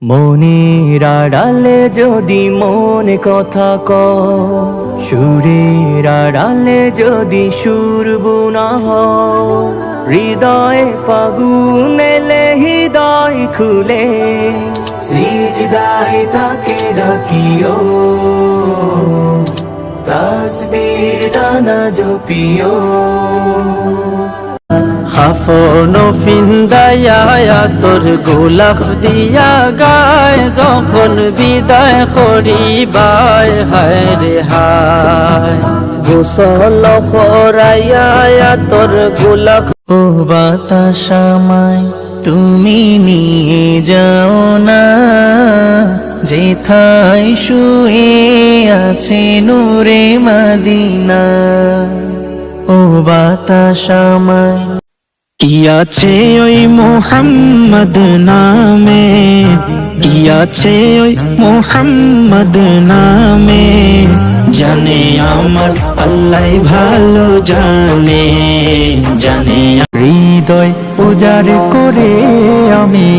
মনের আড়ালে যদি মনে কথা সুরের আড়ালে যদি সুর বোনা হৃদয়ে ফাগুন এলে হৃদয় খুলে সিজদায় তাকে ডাকিও তাসবীর দানা জপিও খাফন ফিন্দায়া তোর গোলাপ দিয়া গায় যখন বিদায় করিবায় হায় রে হায় গোসল করাইয়া তোর গোলাপ ও বাতাস আমায় তুমি নিয়ে যাও না যেথায় শুয়ে আছে নূরে মদিনা ও বাতাস আমায় কি আছে ওই মোহাম্মদ নামে, কি আছে ওই মোহাম্মদ নামে, জানে আমার আল্লাহ ভালো জানে, জানে হৃদয় উজাড় করে আমি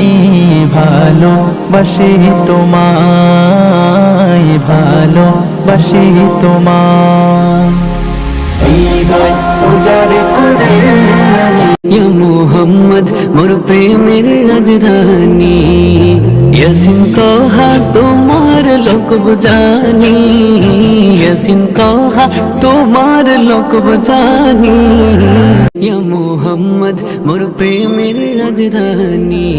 ভালোবাসি তোমায়, ভালোবাসি তোমায়। হৃদয় উজাড় করে ইয়া মুহাম্মদ মোর প্রেমের রাজধানী, ইয়াসিন তোহা তোমার লোক জানি, ইয়াসিন তোহা তোমার লোক জানি, ইয়া মুহাম্মদ মোর প্রেমের রাজধানী।